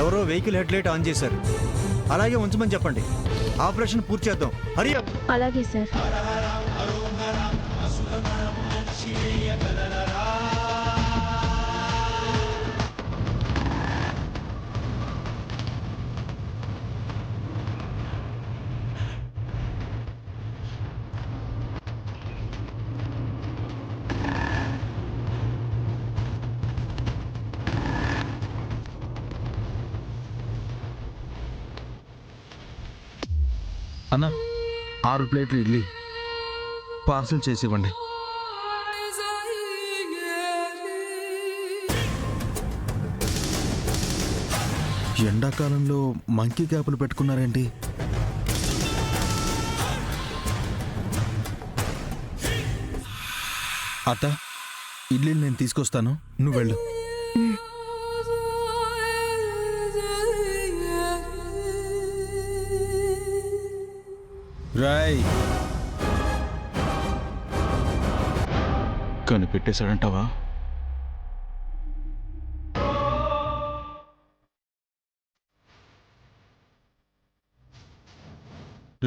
ఎవరో vehicle head light on చేశారు. అలాగే ఉంచమని చెప్పండి. ఆపరేషన్ పూర్తి చేద్దాం. హరి అప్. అలాగే సార్. అన్న 6 ప్లేట్లు ఇడ్లీ పార్సల్ చేసి ఇవ్వండి. ఎండాకాలంలో మంకీ క్యాపులు పెట్టుకున్నారేంటి? అత్త, ఇడ్లీలు నేను తీసుకొస్తాను, నువ్వు వెళ్ళు. రాయ్, కనిపెట్టేశాడంటావా?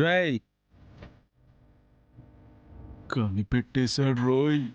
రాయ్, కనిపెట్టేశాడు రోయ్.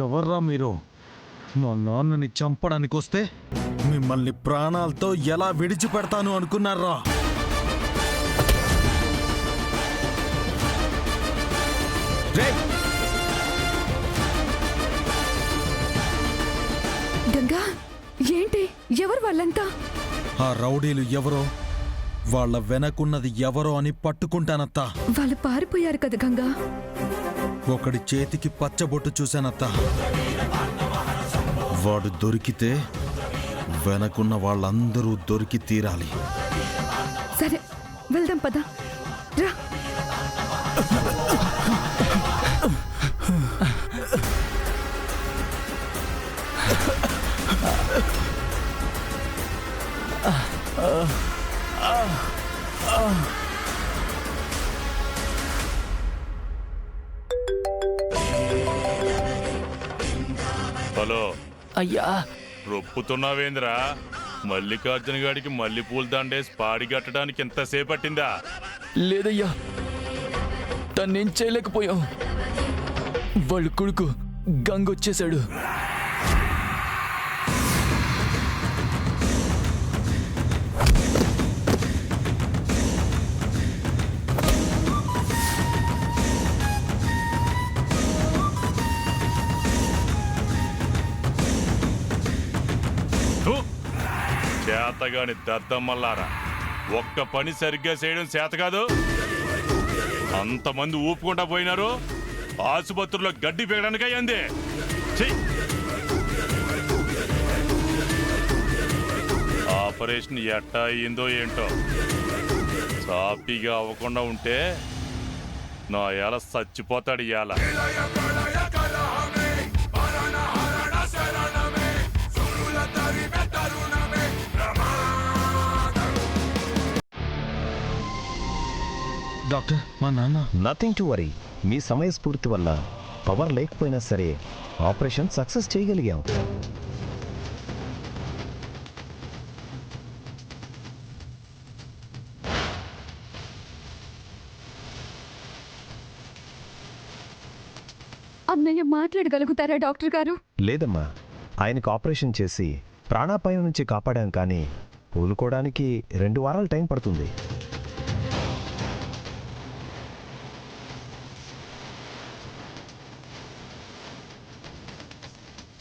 ఎవర్రా మీరు? మా నాన్నని చంపడానికి వస్తే మిమ్మల్ని ప్రాణాలతో ఎలా విడిచిపెడతాను అనుకున్నారా? గంగా, ఏంటి? ఎవరు వాళ్ళంతా? ఆ రౌడీలు ఎవరో, వాళ్ళ వెనకున్నది ఎవరో అని పట్టుకుంటానత్తా. వాళ్ళు పారిపోయారు కదా గంగా. ఒకడి చేతికి పచ్చబొట్టు చూశానత్తా. వాడు దొరికితే వెనకున్న వాళ్ళందరూ దొరికి తీరాలి. సరే, వెళ్దాం పద. రా. హలో అయ్యా, రొప్పుతున్నావేంద్రా? మల్లికార్జున గాడికి మల్లెపూల దండేసి పాడి కట్టడానికి ఎంతసేపు పట్టిందా? లేదయ్యా, తన్నేం చేయలేకపోయాం. వాళ్ళ కొడుకు గంగొచ్చేశాడు. చేతగాని దద్దమ్మల్లారా, ఒక్క పని సరిగ్గా చేయడం చేత కాదు. అంతమంది ఊపుకుంటా పోయినారు. ఆసుపత్రిలో గడ్డి పీయడానికి అయ్యింది. ఆపరేషన్ ఎట్టా అయ్యిందో ఏంటో. సాఫీగా అవ్వకుండా ఉంటే నా ఎలా చచ్చిపోతాడు ఇయాల. డాక్టర్ మా నాన్న నథింగ్ టు వరీ. మీ సమయస్ఫూర్తి వల్ల పవర్ లేకపోయినా సరే ఆపరేషన్ సక్సెస్ చేయగలిగాం. అన్నయ్య మాట్లాడగలుగుతారా డాక్టర్ గారు? లేదమ్మా, ఆయనకు ఆపరేషన్ చేసి ప్రాణాపాయం నుంచి కాపాడాం, కానీ కోలుకోవడానికి 2 వారాలు టైం పడుతుంది.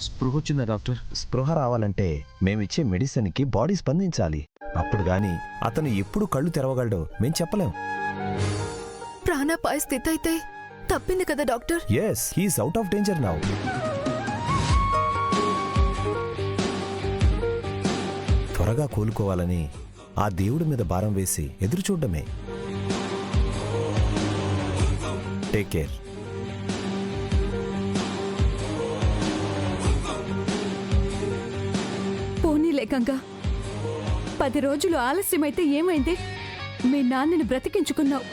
స్పృహ వచ్చిందా డాక్టర్? స్పృహ రావాలంటే మేమిచ్చే మెడిసిన్కి బాడీ స్పందించాలి. అప్పుడు గాని అతను ఎప్పుడు కళ్ళు తెరవగలడో మేం చెప్పలేం. ప్రాణాపాయ స్థితి అయితే తప్పింది కదా doctor? Yes, he's out of danger now. త్వరగా కోలుకోవాలని ఆ దేవుడి మీద భారం వేసి ఎదురు చూడడమే. Take care. పోనీలే గంగా, 10 రోజులు ఆలస్యమైతే ఏమైంది? మీ నాన్నని బ్రతికించుకున్నావు.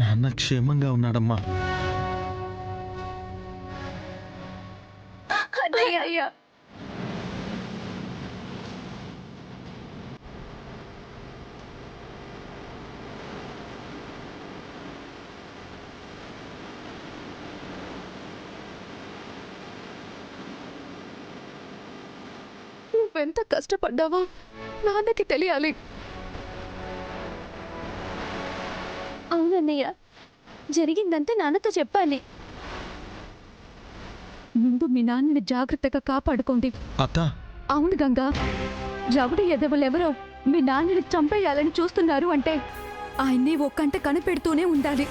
నాన్న క్షేమంగా ఉన్నాడమ్మా. అయ్యా, నువ్వెంత కష్టపడ్డావో నాన్నకి తెలియాలి. అవునన్నయ్య, జరిగిందంతా నాన్నతో చెప్పాలి. ముందు మీ నాన్నని జాగ్రత్తగా కాపాడుకోండి. అత్త, అవును గంగా, రౌడీ ఎదవలెవరో మీ నాన్నని చంపేయాలని చూస్తున్నారు అంటే ఆయన్ని ఓ కంట కనిపెడుతూనే ఉండాలి.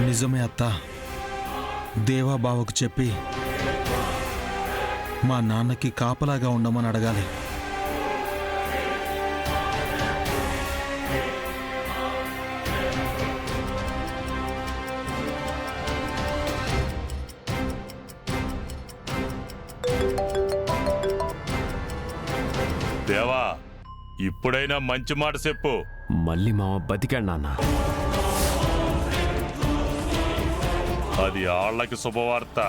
నిజమే అత్త. దేవాబావకు చెప్పి మా నాన్నకి కాపలాగా ఉండమని అడగాలి. దేవా, ఇప్పుడైనా మంచి మాట చెప్పు. మళ్ళీ మామ బతికాడు నాన్న. అది ఆళ్ళకి శుభవార్త,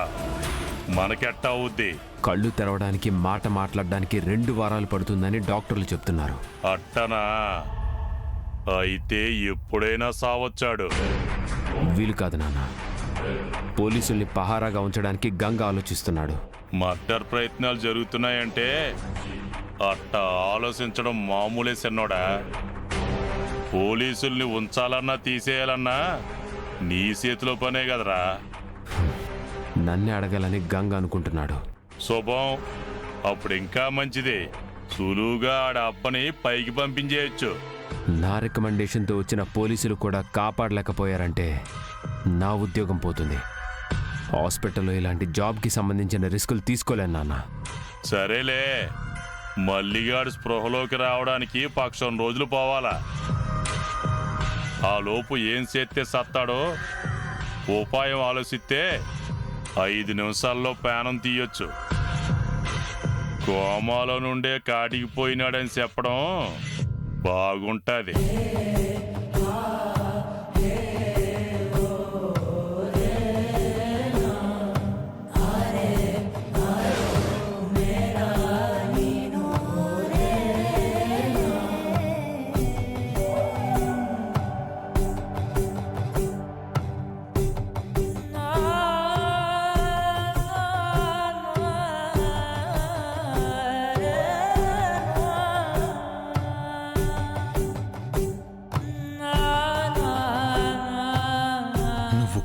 మనకెట్టా అవుద్ది? కళ్ళు తెరవడానికి మాట మాట్లాడడానికి 2 వారాలు పడుతుందని డాక్టర్లు చెప్తున్నారు. అట్టనా? అయితే ఎప్పుడైనా సావచ్చాడు. వీలు కాదు నాన్న. పోలీసుల్ని పహారాగా ఉంచడానికి గంగ ఆలోచిస్తున్నాడు. మర్డర్ ప్రయత్నాలు జరుగుతున్నాయంటే అట్ట ఆలోచించడం మామూలే చిన్నోడా. పోలీసుల్ని ఉంచాలన్నా తీసేయాలన్నా నీ చేతిలో పనే కదరా. నన్నే అడగాలని గంగ అనుకుంటున్నాడు. శుభం, అప్పుడు ఇంకా మంచిది. సులువుగా ఆడ అప్పని పైకి పంపించేయచ్చు. నా రికమెండేషన్తో వచ్చిన పోలీసులు కూడా కాపాడలేకపోయారంటే నా ఉద్యోగం పోతుంది. హాస్పిటల్లో ఇలాంటి జాబ్కి సంబంధించిన రిస్కులు తీసుకోలేను నాన్న. సరేలే, మల్లిగాడు స్పృహలోకి రావడానికి 1 రోజులు పోవాలా. ఆ లోపు ఏం చేస్తే సత్తాడో ఉపాయం ఆలోచిస్తే 5 నిమిషాల్లో ప్రాణం తీయొచ్చు. కోమాలో నుండే కాటికి పోయినాడని చెప్పడం బాగుంటుంది.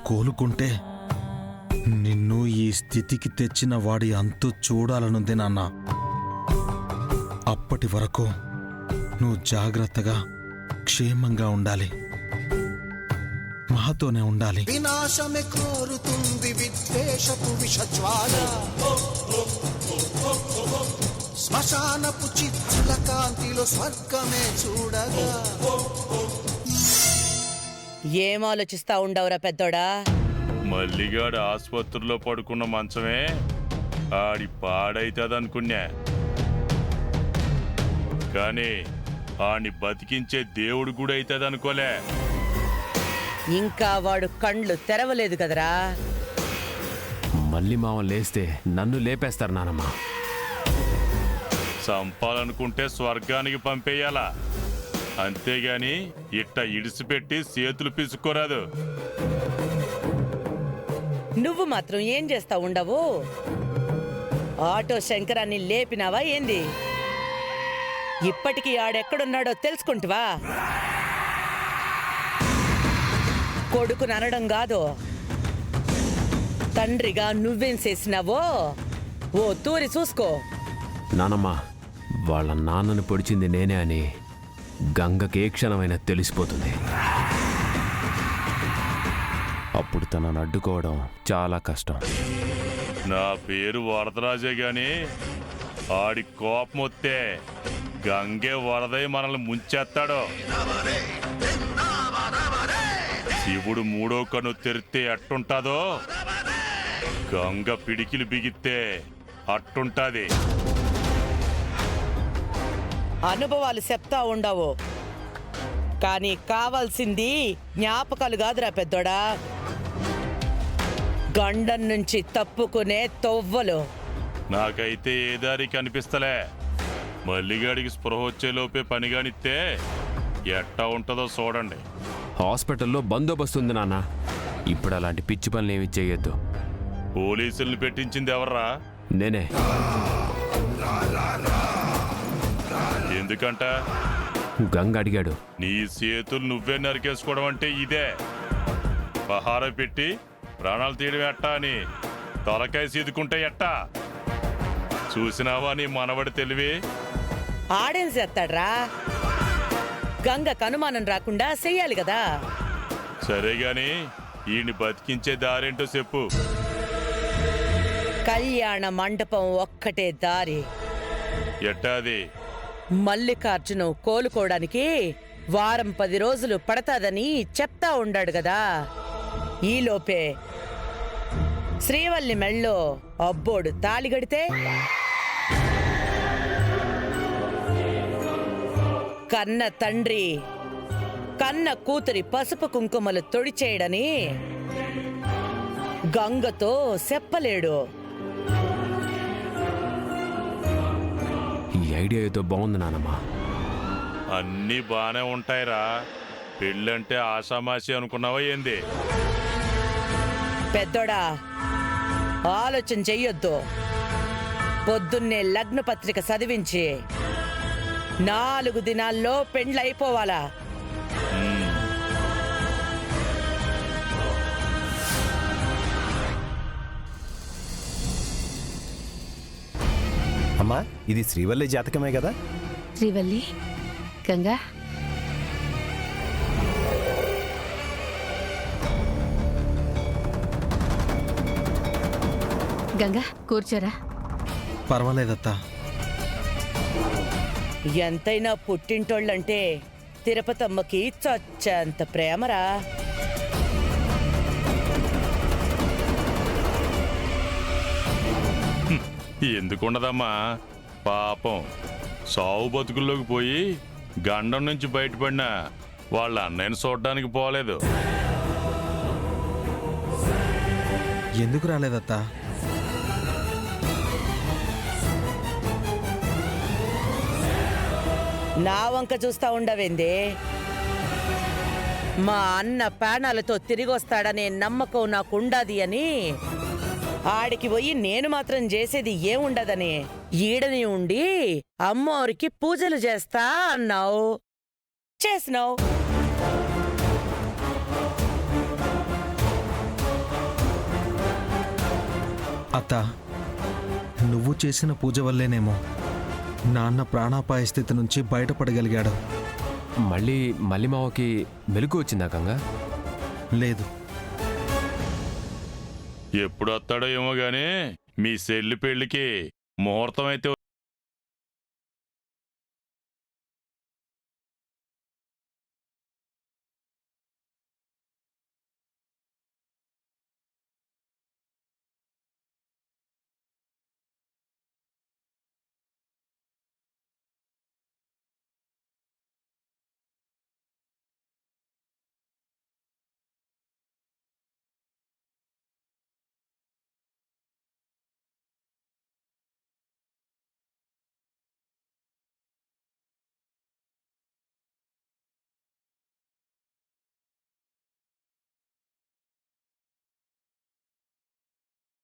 కోలుకుంటే నిన్ను ఈ స్థితికి తెచ్చిన వాడి అంతు చూడాలనుంది నాన్న. అప్పటి వరకు నువ్వు జాగ్రత్తగా క్షేమంగా ఉండాలి, మాతోనే ఉండాలి. వినాశమే కోరుతుంది విద్వేషపు విషజ్వాల, శ్మశానపు చిత్తుల కాంతిలో స్వర్గమే చూడగా. ఏం ఆలోచిస్తా ఉండవురా పెద్దోడా? మల్లిగాడు ఆసుపత్రిలో పడుకున్న మంచమే ఆడి పాడైతదనుకున్నా, కానీ ఆడిని బతికించే దేవుడు కూడా అవుతుందనుకోలే. ఇంకా వాడు కండ్లు తెరవలేదు కదరా. మళ్ళీ మావ లేస్తే నన్ను లేపేస్తారు నానమ్మ. చంపాలనుకుంటే స్వర్గానికి పంపేయాలా, అంతేగాని ఇట్ట ఇడిసిపెట్టి చేతులు పిసుకోరాదు. నువ్వు మాత్రం ఏం చేస్తా ఉండవు? ఆటో శంకరాన్ని లేపినావా ఏంది? ఇప్పటికీ ఆడెక్కడున్నాడో తెలుసుకుంటువా? కొడుకు ననడం కాదు, తండ్రిగా నువ్వేం చేసినావో ఓ తూరి చూసుకో. నానమ్మ, వాళ్ళ నాన్నను పొడిచింది నేనే అని గంగకి ఏ క్షణమైనా తెలిసిపోతుంది. అప్పుడు తనను అడ్డుకోవడం చాలా కష్టం. నా పేరు వరదరాజే గాని ఆడి కోపం వస్తే గంగే వరదై మనల్ని ముంచేస్తాడు. శివుడు మూడో కన్ను తెరిస్తే అట్టుంటాదో, గంగ పిడికిలు బిగిస్తే అట్టుంటాది. అనుభవాలు చెప్తా ఉండవు, కానీ కావాల్సింది జ్ఞాపకాలు కాదురా పెద్దోడా, గండం నుంచి తప్పుకునే తొవ్వలు. నాకైతే ఏ దారి కనిపిస్తలే. మల్లిగాడికి స్పృహ వచ్చేలోపే పని కానిస్తే ఎట్టా ఉంటుందో చూడండి. హాస్పిటల్లో బందోబస్తు ఉంది నాన్న. ఇప్పుడు అలాంటి పిచ్చి పనులు ఏమి చేయొద్దు. పోలీసుల్ని పెట్టించింది ఎవర్రా? నేనే. ఎందుకంట? గంగ అడిగాడు. నీ చేతులు నువ్వే నరికేసుకోవడం అంటే ఇదే. పహార పెట్టి ప్రాణాలు తీయడం ఎట్టా అని తలకాయ సీదుకుంటే ఎట్టా? చూసినావా నీ మనవడి తెలివి? ఆడేం చేస్తాడ్రా? గంగకు అనుమానం రాకుండా చెయ్యాలి కదా. సరే గాని ఈయన్ని బతికించే దారేంటో చెప్పు. కళ్యాణ మండపం ఒక్కటే దారి. ఎట్టాది? మల్లికార్జును కోలుకోవడానికి వారం 10 రోజులు పడతాదని చెప్తా ఉండాడు కదా. ఈలోపే శ్రీవల్లి మెళ్ళో అబ్బోడు తాళిగడితే కన్న తండ్రి కన్న కూతురి పసుపు కుంకుమలు తొడిచేయడని గంగతో చెప్పలేడు. ఈ ఐడియా ఏదో బాగుంది నానమ్మ. అన్నీ బానే ఉంటాయిరా. పెళ్ళంటే ఆషామాషి అనుకున్నావా ఏంది? పెద్దోడా, ఆలోచన చెయ్యొద్దు. పొద్దున్నే లగ్న పత్రిక చదివించి 4 దినాల్లో పెండ్లైపోవాలా. అమ్మా, ఇది శ్రీవల్లి జాతకమే కదా? శ్రీవల్లి, గంగా, గంగా కూర్చోరా. పర్వాలేదత్తా. ఎంతైనా పుట్టింటోళ్ళంటే తిరుపతమ్మకి చచ్చంత ప్రేమరా. ఎందుకుండదమ్మా, పాపం సావు బతుకుల్లోకి పోయి గండం నుంచి బయటపడినా వాళ్ళ అన్నయ్యను చూడడానికి పోలేదు. ఎందుకు రాలేదత్తా? నా వంక చూస్తా ఉండవేందే? మా అన్న ప్రాణాలతో తిరిగొస్తాడనే నమ్మకం నాకుండాది అని ఆడికి పోయి నేను మాత్రం చేసేది ఏముండదని ఈడని ఉండి అమ్మోరికి పూజలు చేస్తా అన్నావు, చేసినావు. అత్త, నువ్వు చేసిన పూజ వల్లేనేమో నాన్న ప్రాణాపాయ స్థితి నుంచి బయటపడగలిగాడు. మళ్ళీ మావకి మెలకు వచ్చిందా గంగా? లేదు. ఎప్పుడు వస్తాడో ఏమో గానీ మీ చెల్లి పెళ్లికి ముహూర్తం అయితే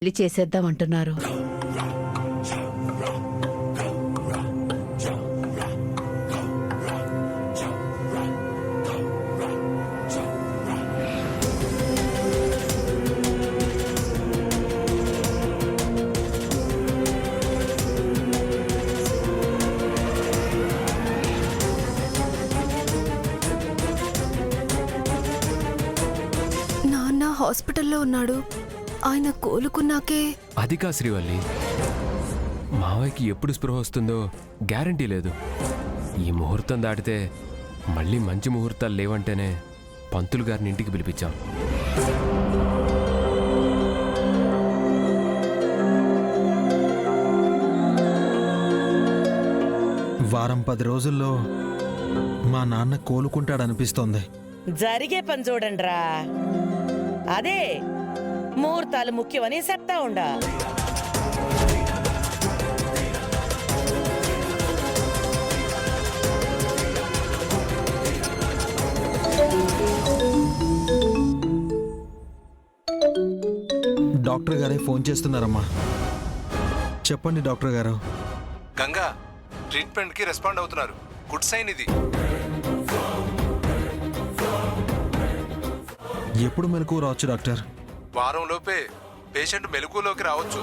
పెళ్లి చేసేద్దామంటున్నారు. నాన్న హాస్పిటల్లో ఉన్నాడు. ఆయన కోలుకున్నాకే. అది కా శ్రీవల్లి, మావయ్యకి ఎప్పుడు స్పృహ వస్తుందో గ్యారంటీ లేదు. ఈ ముహూర్తం దాటితే మళ్ళీ మంచి ముహూర్తాలు లేవంటేనే పంతులు గారిని ఇంటికి పిలిపించాం. వారం 10 రోజుల్లో మా నాన్న కోలుకుంటాడనిపిస్తోంది. జరిగే పని చూడండిరా. అదే ముహూర్తాలు ముఖ్యమని చెప్తా ఉండా. డాక్టర్ గారే ఫోన్ చేస్తున్నారమ్మా. చెప్పండి డాక్టర్ గారు. గంగా ట్రీట్మెంట్కి రెస్పాండ్ అవుతున్నారు. గుడ్ సైన్ ఇది. ఎప్పుడు మెలకు రావచ్చు డాక్టర్? వారంలోపే పేషెంట్ మెలకులోకి రావచ్చు.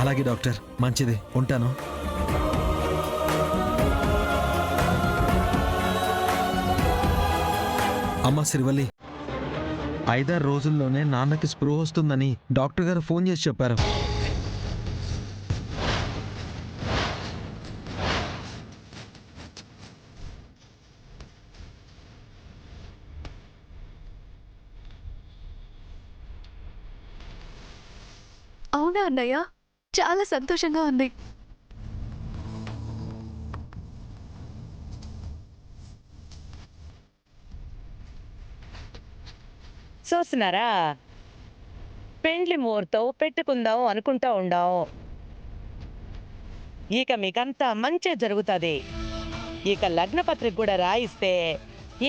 అలాగే డాక్టర్, మంచిది, ఉంటాను. అమ్మా శ్రీవల్లి, 5-6 రోజుల్లోనే నాన్నకి స్పృహ వస్తుందని డాక్టర్ గారు ఫోన్ చేసి చెప్పారు. అవునా అన్నయ్య, చాలా సంతోషంగా ఉంది. చూస్తున్నారా, పెండ్లి ముహూర్తం పెట్టుకుందాం అనుకుంటా ఉండాం. ఇక మీకంతా మంచి జరుగుతుంది. ఇక లగ్న పత్రిక కూడా రాయిస్తే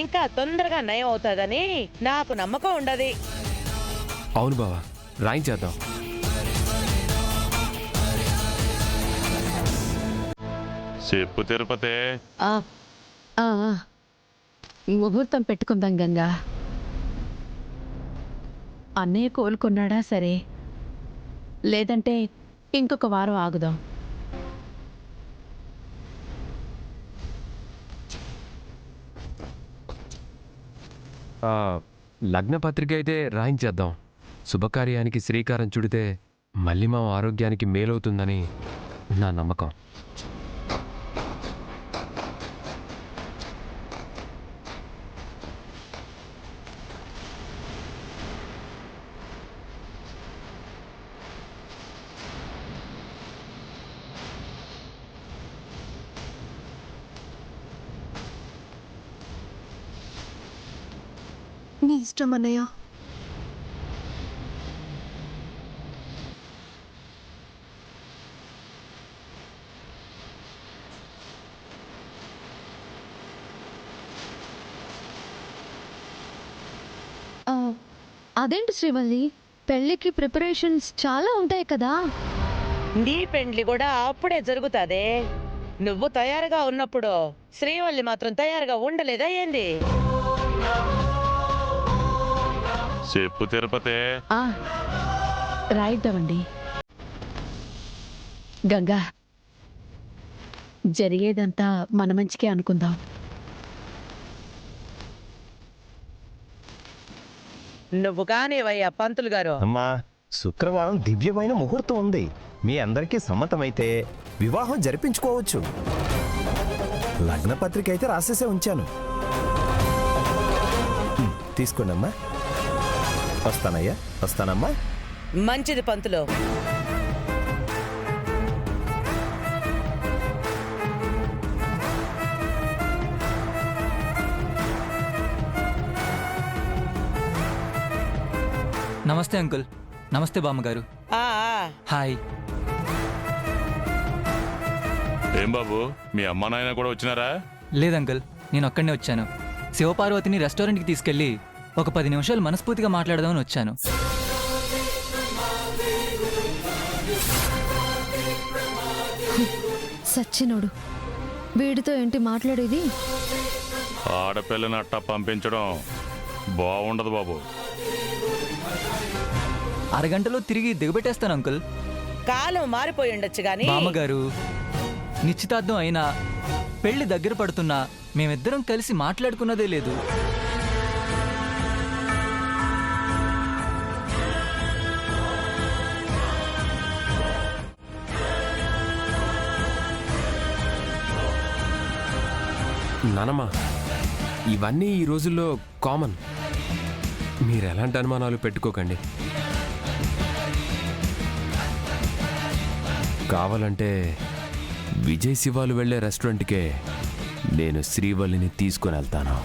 ఇంకా తొందరగా నయం అవుతుందని నాకు నమ్మకం ఉండదు. అవును బావా, రాయించేద్దాం. చెప్పు తిరుపతి. ముహూర్తం పెట్టుకుందాం గంగా. అన్నయ్య కోలుకున్నాడా సరే, లేదంటే ఇంకొక వారం ఆగుదాం. లగ్న పత్రిక అయితే రాయించేద్దాం. శుభకార్యానికి శ్రీకారం చుడితే మళ్ళీ మా ఆరోగ్యానికి మేలవుతుందని నా నమ్మకం. నీ ఇష్టం అన్నయ్య. అదేంటి శ్రీవల్లి, పెళ్ళికి ప్రిపరేషన్స్ చాలా ఉంటాయి కదా. నీ పెండ్లి కూడా అప్పుడే జరుగుతాదే. నువ్వు తయారుగా ఉన్నప్పుడు శ్రీవల్లి మాత్రం తయారుగా ఉండలేదా ఏంది? చెప్పు తిరుపతి. రాయిద్దామండి. గంగా, జరిగేదంతా మన మంచికే అనుకుందాం. నువ్వు కానివయ్యా పంతులు గారు. అమ్మా, శుక్రవారం దివ్యమైన ముహూర్తం ఉంది. మీ అందరికీ సమ్మతమైతే వివాహం జరిపించుకోవచ్చు. లగ్న పత్రిక అయితే రాసేసే ఉంచాను. తీసుకోండమ్మా. వస్తానయ్యా, వస్తానమ్మా. మంచిది పంతులు. నమస్తే అంకుల్. నమస్తే బామ్మగారు. హాయ్. ఏం బాబు, మీ అమ్మ నాయన కూడా వచ్చినారా? లేదు అంకుల్, నేను ఒక్కడనే వచ్చాను. శివపార్వతిని రెస్టారెంట్కి తీసుకెళ్ళి ఒక 10 నిమిషాలు మనస్ఫూర్తిగా మాట్లాడదామని వచ్చాను. సచ్చినోడు, వీడితో ఏంటి మాట్లాడేది? ఆడపిల్లని అట్టా పంపించడం బాగుండదు బాబు. అరగంటలో తిరిగి దిగబెట్టేస్తాను అంకుల్. కాలం మారిపోయి ఉండొచ్చు గాని బామ్మగారు, నిశ్చితార్థం అయినా పెళ్లి దగ్గర పడుతున్నా మేమిద్దరం కలిసి మాట్లాడుకున్నదే లేదు. నానమ్మ, ఇవన్నీ ఈ రోజుల్లో కామన్. మీరు ఎలాంటి అనుమానాలు పెట్టుకోకండి. కావాలంటే విజయ్ శివాలు వెళ్ళే రెస్టారెంట్కే నేను శ్రీవల్లిని తీసుకొని వెళ్తాను.